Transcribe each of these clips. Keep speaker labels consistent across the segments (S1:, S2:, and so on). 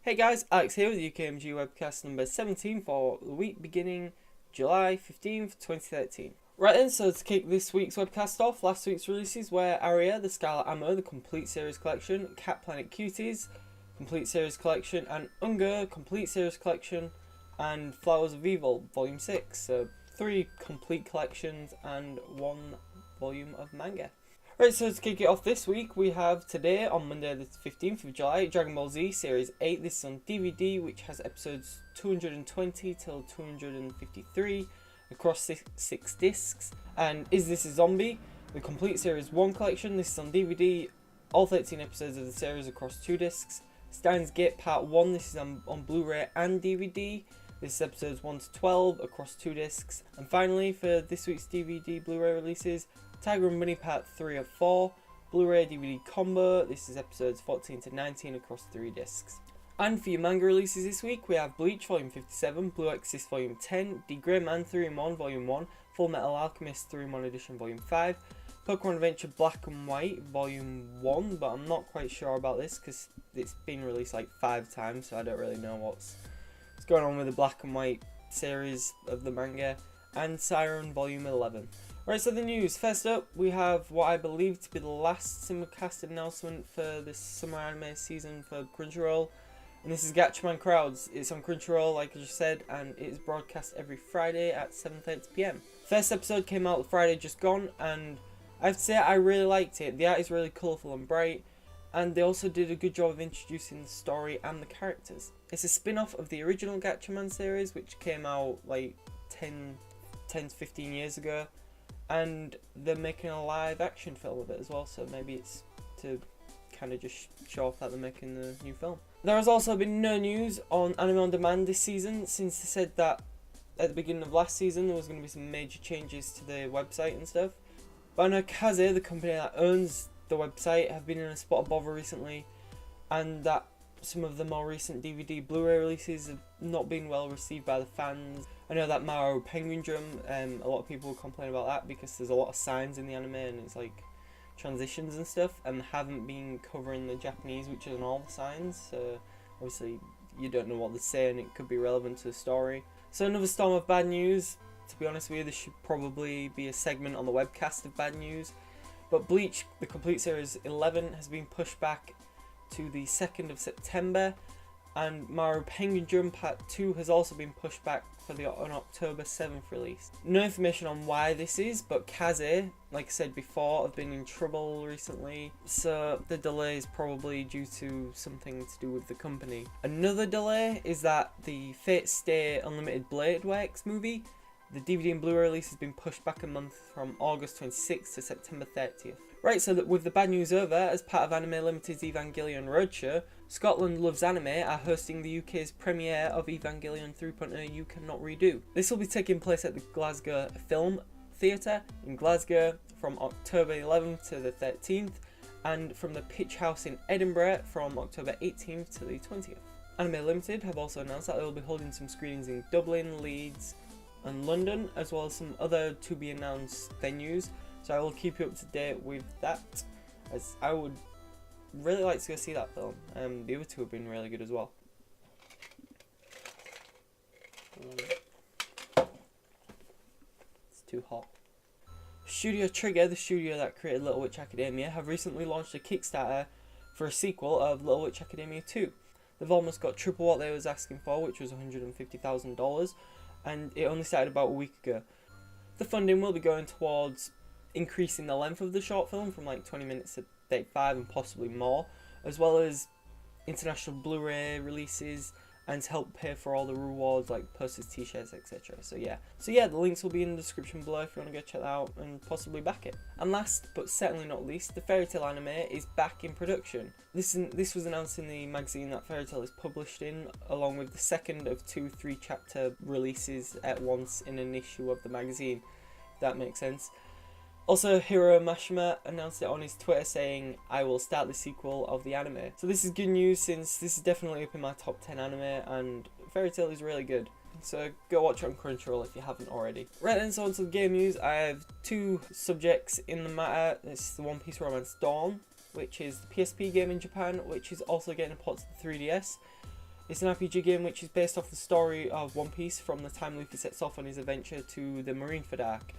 S1: Hey guys, Alex here with the AMG Webcast number 17 for the week beginning July 15th, 2013. Right then, so to kick this week's webcast off, last week's releases were Aria, the Scarlet Ammo, the Complete Series Collection, Cat Planet Cuties, Complete Series Collection, and Unger, Complete Series Collection, and Flowers of Evil, Volume 6. So 3 complete collections and 1 volume of manga. Right, so to kick it off this week, we have today, on Monday the 15th of July, Dragon Ball Z Series 8. This is on DVD, which has episodes 220 till 253 across 6 discs. And Is This a Zombie? The Complete Series 1 collection. This is on DVD, all 13 episodes of the series across 2 discs. Steins Gate Part 1, this is on Blu-ray and DVD. This is episodes 1 to 12 across 2 discs. And finally, for this week's DVD Blu-ray releases, Tiger and Bunny Part 3 of 4, Blu-ray DVD combo, this is episodes 14 to 19 across 3 discs. And for your manga releases this week, we have Bleach Volume 57, Blue Exorcist Volume 10, The Grey Man 3-in-1 Volume 1, Full Metal Alchemist 3-in-1 Edition Volume 5, Pokemon Adventure Black and White Volume 1, but I'm not quite sure about this because it's been released like 5 times, so I don't really know what's going on with the Black and White series of the manga, and Siren Volume 11. Right, so the news. First up, we have what I believe to be the last Simulcast announcement for this summer anime season for Crunchyroll. And this is Gatchaman Crowds. It's on Crunchyroll, like I just said, and it is broadcast every Friday at 7:30 PM. First episode came out the Friday just gone, and I have to say I really liked it. The art is really colourful and bright, and they also did a good job of introducing the story and the characters. It's a spin-off of the original Gatchaman series, which came out like 10 to 15 years ago. And they're making a live action film of it as well, so maybe it's to kind of just show off that they're making the new film. There has also been no news on Anime On Demand this season, since they said that at the beginning of last season there was going to be some major changes to the website and stuff. But I know Kaze, the company that owns the website, have been in a spot of bother recently, and that some of the more recent DVD Blu-ray releases have not been well received by the fans. I know that Mawaru Penguindrum, a lot of people complain about that because there's a lot of signs in the anime and it's like transitions and stuff, and haven't been covering the Japanese, which is on all the signs, so obviously you don't know what they're saying, it could be relevant to the story. So another storm of bad news. To be honest with you, this should probably be a segment on the webcast of bad news, but Bleach, the Complete Series 11, has been pushed back to the 2nd of September, and Mawaru Penguindrum Part 2 has also been pushed back for an October 7th release. No information on why this is, but Kaze, like I said before, have been in trouble recently, so the delay is probably due to something to do with the company. Another delay is that the Fate Stay Unlimited Blade Works movie, the DVD and Blu-ray release, has been pushed back a month from August 26th to September 30th. Right, so that with the bad news over, as part of Anime Limited's Evangelion Roadshow, Scotland Loves Anime are hosting the UK's premiere of Evangelion 3.0 You Cannot Redo. This will be taking place at the Glasgow Film Theatre in Glasgow from October 11th to the 13th, and from the Pitch House in Edinburgh from October 18th to the 20th. Anime Limited have also announced that they will be holding some screenings in Dublin, Leeds and London, as well as some other to be announced venues. So I will keep you up to date with that, as I would really like to go see that film. The other two have been really good as well. It's too hot. Studio Trigger, the studio that created Little Witch Academia, have recently launched a Kickstarter for a sequel of Little Witch Academia 2. They've almost got triple what they was asking for, which was $150,000, and it only started about a week ago. The funding will be going towards increasing the length of the short film from like 20 minutes to 35 and possibly more, as well as international Blu-ray releases, and to help pay for all the rewards like posters, t-shirts, etc. So yeah, the links will be in the description below if you want to go check that out and possibly back it. And last but certainly not least, the Fairy Tail anime is back in production. This was announced in the magazine that Fairy Tail is published in, along with the second of 2 3-chapter releases at once in an issue of the magazine, if that makes sense. Also, Hiro Mashima announced it on his Twitter saying, "I will start the sequel of the anime." So this is good news, since this is definitely up in my top 10 anime, and Fairy Tail is really good. So go watch it on Crunchyroll if you haven't already. Right then, so on to the game news. I have 2 subjects in the matter. It's the One Piece Romance Dawn, which is the PSP game in Japan, which is also getting a port to the 3DS. It's an RPG game which is based off the story of One Piece from the time Luffy sets off on his adventure to the Marineford arc.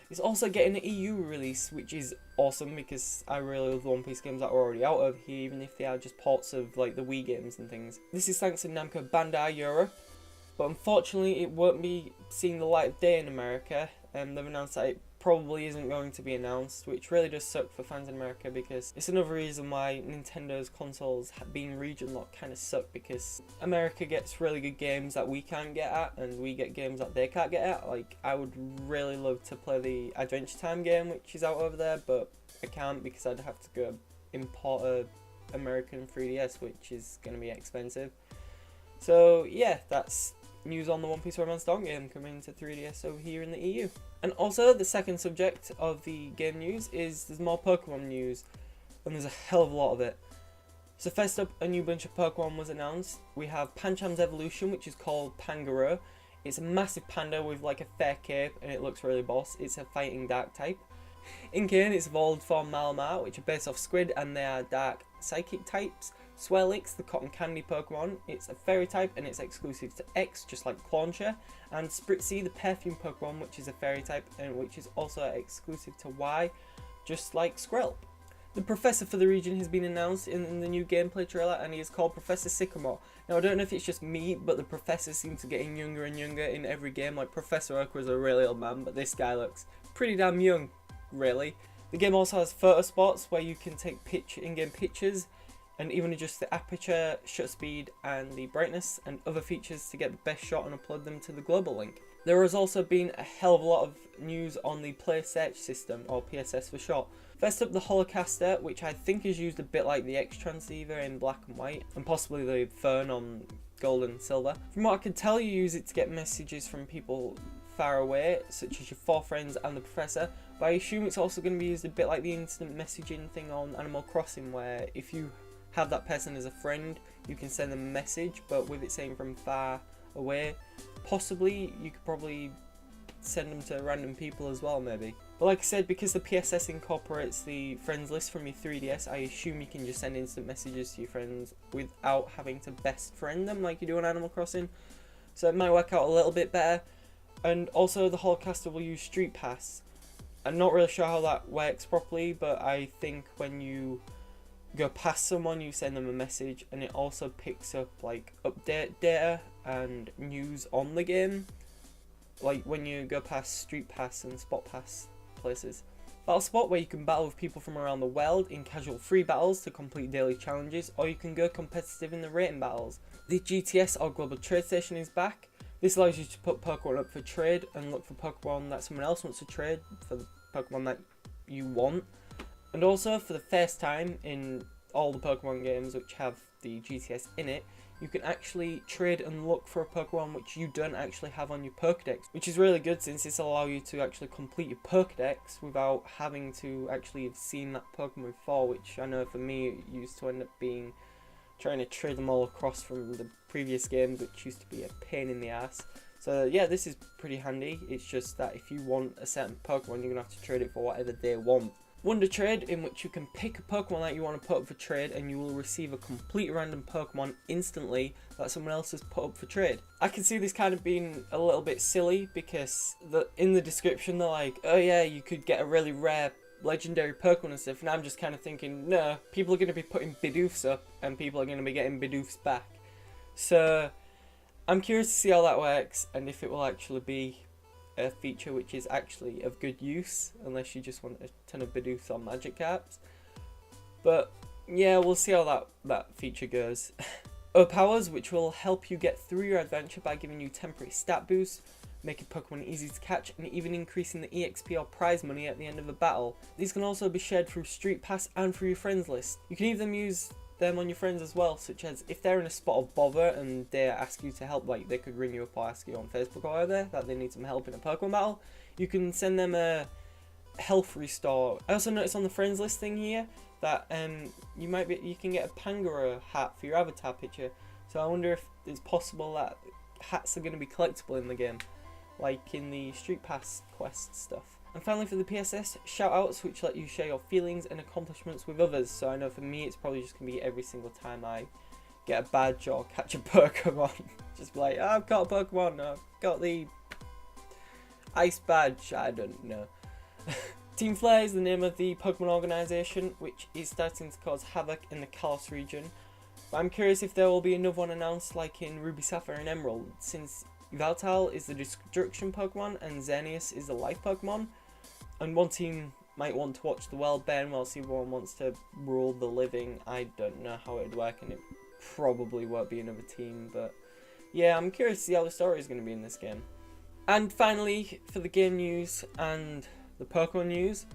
S1: It's also getting an EU release, which is awesome because I really love the One Piece games that are already out over here, even if they are just ports of like the Wii games and things. This is thanks to Namco Bandai Europe, but unfortunately it won't be seeing the light of day in America, and they've announced that it probably isn't going to be announced, which really does suck for fans in America, because it's another reason why Nintendo's consoles being region locked kind of suck, because America gets really good games that we can't get at, and we get games that they can't get at. Like, I would really love to play the Adventure Time game, which is out over there, but I can't because I'd have to go import a American 3DS, which is going to be expensive. So yeah, that's news on the One Piece Romance Dawn game coming to 3DS over here in the EU. And also, the second subject of the game news is there's more Pokemon news, and there's a hell of a lot of it. So first up, a new bunch of Pokemon was announced. We have Pancham's evolution, which is called Pangoro. It's a massive panda with like a fair cape, and it looks really boss. It's a fighting dark type. Inkane, it's evolved from Malamar, which are based off Squid, and they are dark psychic types. Swirlix, the cotton candy Pokemon, it's a fairy type and it's exclusive to X, just like Clauncher. And Spritzy, the perfume Pokemon, which is a fairy type and which is also exclusive to Y, just like Skrelp. The professor for the region has been announced in the new gameplay trailer, and he is called Professor Sycamore. Now, I don't know if it's just me, but the professors seem to getting younger and younger in every game. Like, Professor Oak was a really old man, but this guy looks pretty damn young, really. The game also has photo spots where you can take in-game pictures, and even adjust the aperture, shutter speed and the brightness and other features to get the best shot and upload them to the global link. There has also been a hell of a lot of news on the player search system, or PSS for short. First up, the Holocaster, which I think is used a bit like the X transceiver in black and white, and possibly the Fern on gold and silver. From what I can tell, you use it to get messages from people far away, such as your 4 friends and the professor, but I assume it's also going to be used a bit like the instant messaging thing on Animal Crossing, where if you have that person as a friend, you can send them a message, but with it saying from far away, possibly you could probably send them to random people as well, maybe. But like I said, because the PSS incorporates the friends list from your 3DS, I assume you can just send instant messages to your friends without having to best friend them like you do on Animal Crossing, so it might work out a little bit better. And also, the Holocaster will use Street Pass. I'm not really sure how that works properly, but I think when you go past someone, you send them a message, and it also picks up like update data and news on the game, like when you go past Street Pass and Spot Pass places. Battle Spot, where you can battle with people from around the world in casual free battles to complete daily challenges, or you can go competitive in the rating battles. The GTS, or Global Trade Station, is back. This allows you to put Pokemon up for trade and look for Pokemon that someone else wants to trade for the Pokemon that you want. And also, for the first time in all the Pokemon games which have the GTS in it, you can actually trade and look for a Pokemon which you don't actually have on your Pokedex, which is really good since this will allow you to actually complete your Pokedex without having to actually have seen that Pokemon before, which I know for me it used to end up being trying to trade them all across from the previous games, which used to be a pain in the ass. So yeah, this is pretty handy. It's just that if you want a certain Pokemon, you're going to have to trade it for whatever they want. Wonder Trade, in which you can pick a Pokemon that you want to put up for trade, and you will receive a complete random Pokemon instantly that someone else has put up for trade. I can see this kind of being a little bit silly, because in the description they're like, oh yeah, you could get a really rare legendary Pokemon and stuff, and I'm just kind of thinking, no, people are going to be putting Bidoofs up, and people are going to be getting Bidoofs back. So I'm curious to see how that works, and if it will actually be a feature which is actually of good use, unless you just want a ton of Bidoofs on Magikarps. But yeah, we'll see how that feature goes. Powers, which will help you get through your adventure by giving you temporary stat boosts, making Pokemon easy to catch, and even increasing the EXP or prize money at the end of a battle. These can also be shared through Street Pass and through your friends list. You can even use them on your friends as well, such as if they're in a spot of bother and they ask you to help, like they could ring you up or ask you on Facebook or whatever that they need some help in a Pokemon battle, you can send them a health restore. I also noticed on the friends list thing here that you can get a Pangoro hat for your avatar picture, so I wonder if it's possible that hats are going to be collectible in the game, like in the Street Pass quest stuff. And finally, for the PSS, shoutouts, which let you share your feelings and accomplishments with others. So I know for me it's probably just going to be every single time I get a badge or catch a Pokemon. Just be like, oh, I've got a Pokemon, I've got the Ice Badge, I don't know. Team Flare is the name of the Pokemon organisation, which is starting to cause havoc in the Kalos region. But I'm curious if there will be another one announced like in Ruby, Sapphire and Emerald, since Yveltal is the Destruction Pokemon and Xerneas is the Life Pokemon. And one team might want to watch the world burn whilst the other one wants to rule the living. I don't know how it would work, and it probably won't be another team, but yeah, I'm curious to see how the story is going to be in this game. And finally, for the game news and the Pokemon news,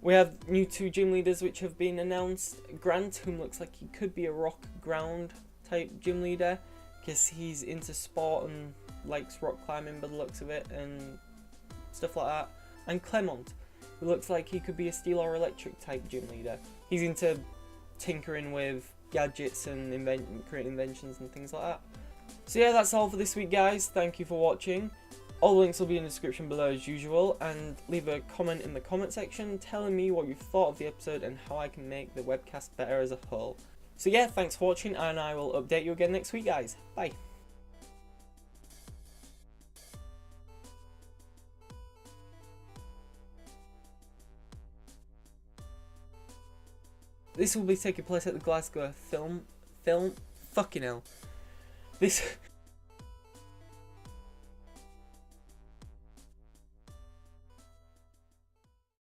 S1: we have new 2 gym leaders which have been announced. Grant, whom looks like he could be a rock ground type gym leader, because he's into sport and likes rock climbing by the looks of it and stuff like that. And Clement, who looks like he could be a steel or electric type gym leader. He's into tinkering with gadgets and creating inventions and things like that. So yeah, that's all for this week, guys. Thank you for watching. All the links will be in the description below as usual, and leave a comment in the comment section telling me what you thought of the episode and how I can make the webcast better as a whole. So yeah, thanks for watching, and I will update you again next week, guys. Bye. This will be taking place at the Glasgow film, fucking hell. This